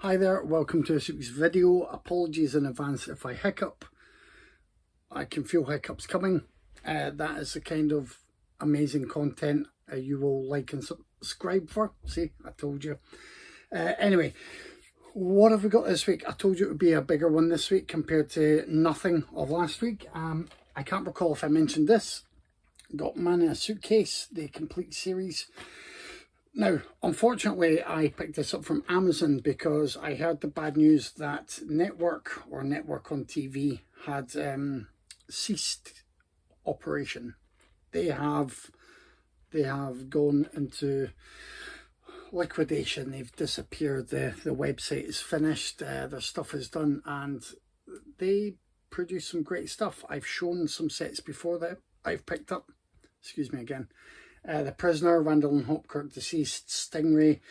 Hi there, welcome to this week's video. Apologies in advance if I hiccup. I can feel hiccups coming. That is the kind of amazing content you will like and subscribe for. See, I told you. Anyway, what have we got this week? I told you it would be a bigger one this week compared to nothing of last week. I can't recall if I mentioned this. Got Man in a Suitcase, the complete series. Now, unfortunately, I picked this up from Amazon because I heard the bad news that Network on TV had ceased operation. They have gone into liquidation. They've disappeared. The website is finished. Their stuff is done, and they produce some great stuff. I've shown some sets before that I've picked up. Excuse me again. The Prisoner, Randall and Hopkirk Deceased, Stingray,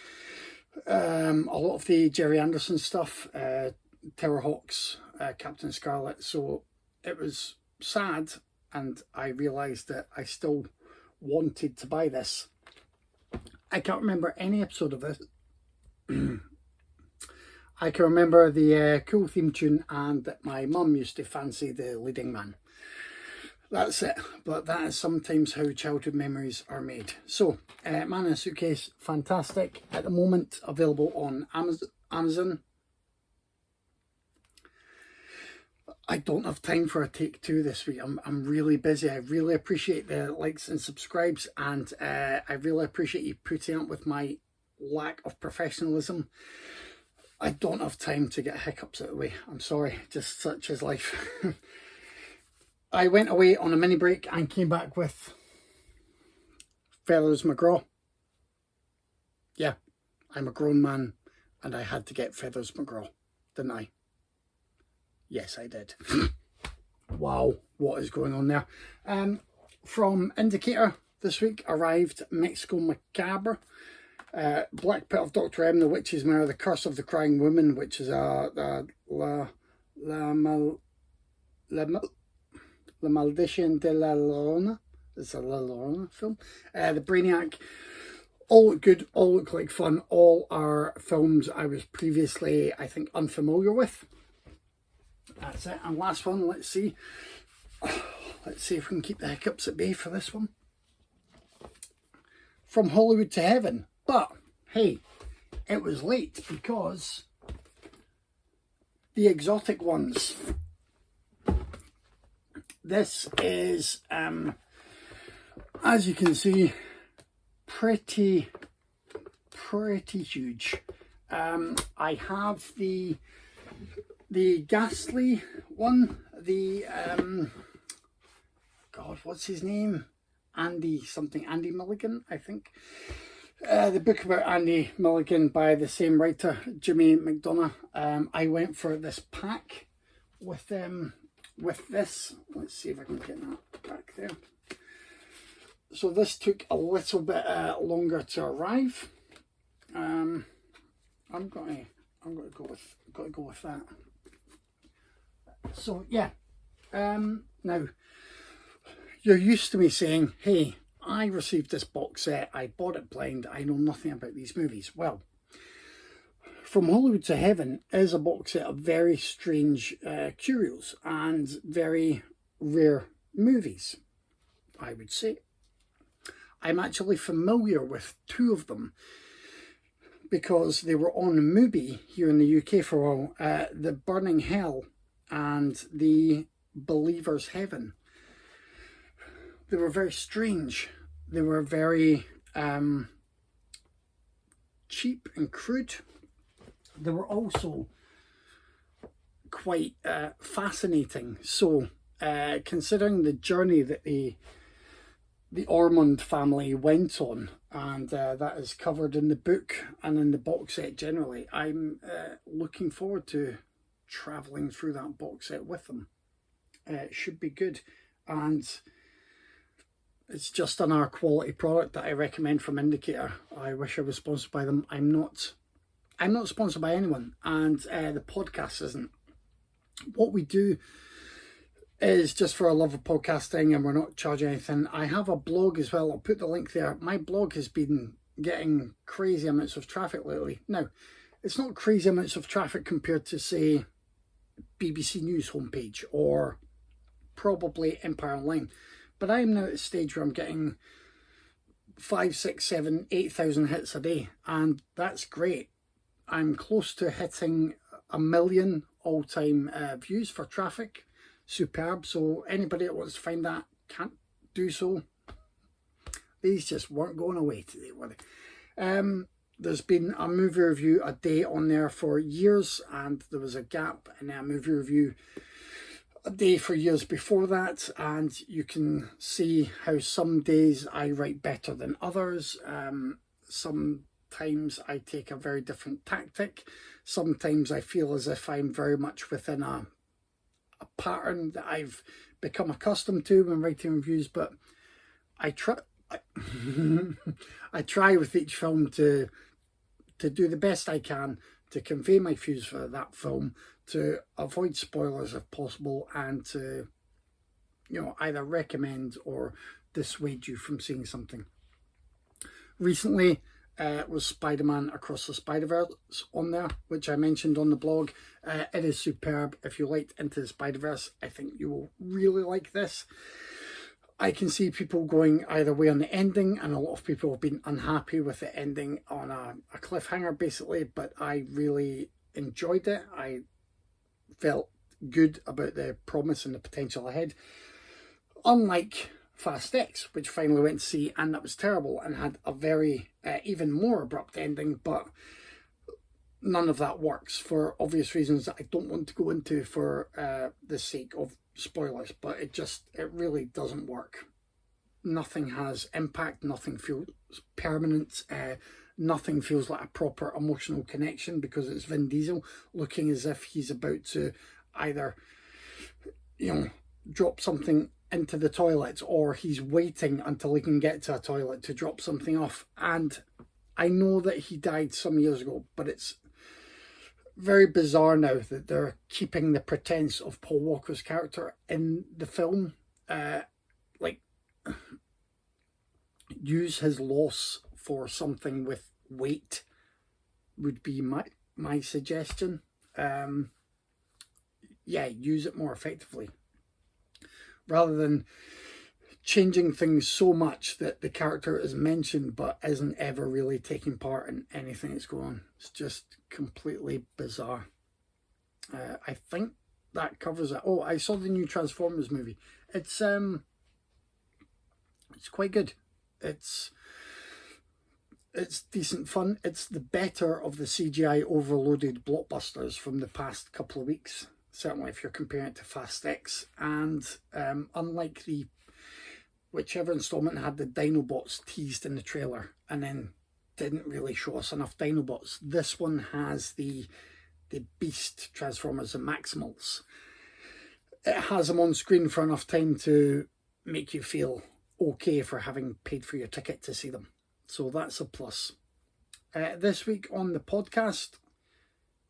a lot of the Jerry Anderson stuff, Terrorhawks, Captain Scarlet. So it was sad, and I realised that I still wanted to buy this. I can't remember any episode of this. I can remember the cool theme tune and that my mum used to fancy the leading man. That's it, but that is sometimes how childhood memories are made. So, Man in a Suitcase, fantastic. At the moment, available on Amazon. I don't have time for a take two this week. I'm really busy. I really appreciate the likes and subscribes, and I really appreciate you putting up with my lack of professionalism. I don't have time to get hiccups out of the way. I'm sorry, just such is life. I went away on a mini break and came back with Feathers McGraw. Yeah, I'm a grown man and I had to get Feathers McGraw, didn't I? Yes, I did. Wow, what is going on there? From Indicator this week arrived Mexico Macabre. Black Pit of Dr. M, The Witch's Mirror, The Curse of the Crying Woman, which is La Maldición de la Llorona. It's a La Llorona film. The Brainiac. All look good, all look like fun. All are films I was previously, I think, unfamiliar with. That's it. And last one, let's see. Let's see if we can keep the hiccups at bay for this one. From Hollywood to Heaven. But, hey, it was late because the exotic ones. This is, as you can see, pretty huge. I have the ghastly one, the, God, what's his name? Andy Milligan, I think. The book about Andy Milligan by the same writer, Jimmy McDonough. I went for this pack with this. Let's see if I can get that back there. So this took a little bit longer to arrive. I'm going to go with that. So yeah. Now you're used to me saying, "Hey, I received this box set. I bought it blind. I know nothing about these movies." Well, From Hollywood to Heaven is a box set of very strange curios and very rare movies, I would say. I'm actually familiar with two of them because they were on Mubi here in the UK for a while. The Burning Hell and the Believer's Heaven. They were very strange. They were very cheap and crude. They were also quite fascinating. So, considering the journey that the Ormond family went on, and that is covered in the book and in the box set generally, I'm looking forward to travelling through that box set with them. It should be good, and it's just another quality product that I recommend from Indicator. I wish I was sponsored by them. I'm not sponsored by anyone, and the podcast isn't. What we do is just for a love of podcasting, and we're not charging anything. I have a blog as well. I'll put the link there. My blog has been getting crazy amounts of traffic lately. Now, it's not crazy amounts of traffic compared to, say, BBC News homepage or probably Empire Online. But I am now at a stage where I'm getting 5, 6, 7, 8,000 hits a day, and that's great. I'm close to hitting 1 million all-time views for traffic. Superb. So anybody that wants to find that can't do so. These just weren't going away today, were they? There's been a movie review a day on there for years, and there was a gap in a movie review a day for years before that, and you can see how some days I write better than others. Sometimes I take a very different tactic. Sometimes I feel as if I'm very much within a pattern that I've become accustomed to when writing reviews, but I try I try with each film to do the best I can to convey my views for that film, to avoid spoilers if possible, and to, you know, either recommend or dissuade you from seeing something. Recently was Spider-Man Across the Spider-Verse on there, which I mentioned on the blog. It is superb. If you liked Into the Spider-Verse, I think you will really like this. I can see people going either way on the ending, and a lot of people have been unhappy with the ending on a cliffhanger, basically, but I really enjoyed it. I felt good about the promise and the potential ahead. Unlike Fast X, which finally went to see, and that was terrible and had a very even more abrupt ending, but none of that works for obvious reasons that I don't want to go into for the sake of spoilers, but it really doesn't work. Nothing has impact, nothing feels permanent, nothing feels like a proper emotional connection, because it's Vin Diesel looking as if he's about to either, you know, drop something into the toilet, or he's waiting until he can get to a toilet to drop something off. And I know that he died some years ago, but it's very bizarre now that they're keeping the pretense of Paul Walker's character in the film. Like, use his loss for something with weight would be my suggestion. Yeah, use it more effectively, rather than changing things so much that the character is mentioned but isn't ever really taking part in anything that's going on. It's just completely bizarre. I think that covers it. Oh, I saw the new Transformers movie. It's quite good. It's decent fun. It's the better of the CGI overloaded blockbusters from the past couple of weeks. Certainly if you're comparing it to Fast X. And unlike the whichever installment had the Dinobots teased in the trailer and then didn't really show us enough Dinobots, this one has the Beast Transformers, the Maximals. It has them on screen for enough time to make you feel okay for having paid for your ticket to see them. So that's a plus. This week on the podcast,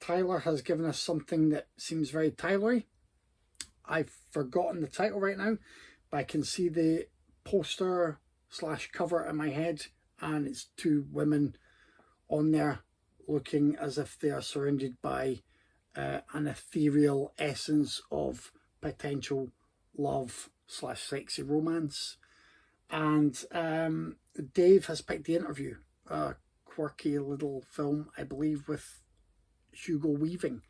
Tyler has given us something that seems very Tylery. I've forgotten the title right now, but I can see the poster / cover in my head, and it's two women on there looking as if they are surrounded by an ethereal essence of potential love / sexy romance. And Dave has picked The Interview, a quirky little film, I believe, with Hugo Weaving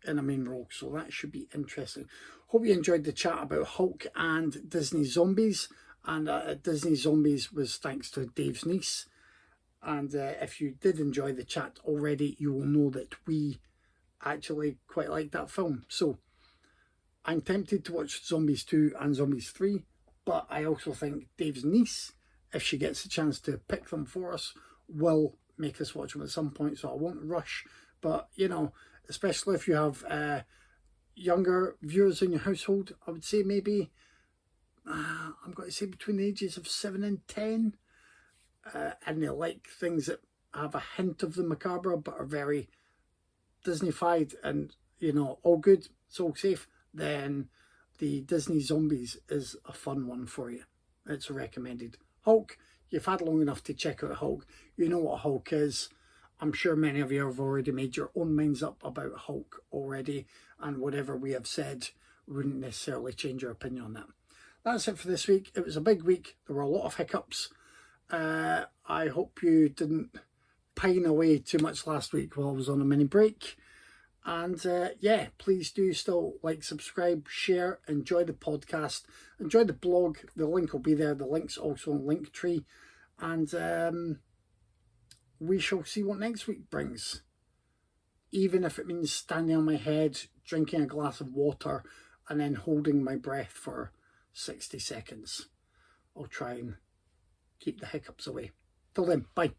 in a main role, so that should be interesting. Hope you enjoyed the chat about Hulk and Disney Zombies, and Disney Zombies was thanks to Dave's niece. And if you did enjoy the chat already, you will know that we actually quite like that film. So I'm tempted to watch Zombies 2 and Zombies 3, but I also think Dave's niece, if she gets a chance to pick them for us, will make us watch them at some point, so I won't rush. But, you know, especially if you have younger viewers in your household, I would say maybe, I'm going to say between the ages of 7 and 10, and they like things that have a hint of the macabre but are very Disney-fied and, you know, all good, it's all safe, then the Disney Zombies is a fun one for you. It's recommended. Hulk, you've had long enough to check out Hulk. You know what Hulk is. I'm sure many of you have already made your own minds up about Hulk already, and whatever we have said wouldn't necessarily change your opinion on that. That's it for this week. It was a big week. There were a lot of hiccups. I hope you didn't pine away too much last week while I was on a mini break. And yeah, please do still like, subscribe, share, enjoy the podcast, enjoy the blog. The link will be there. The link's also on Linktree. And we shall see what next week brings. Even if it means standing on my head, drinking a glass of water, and then holding my breath for 60 seconds. I'll try and keep the hiccups away. Till then, bye.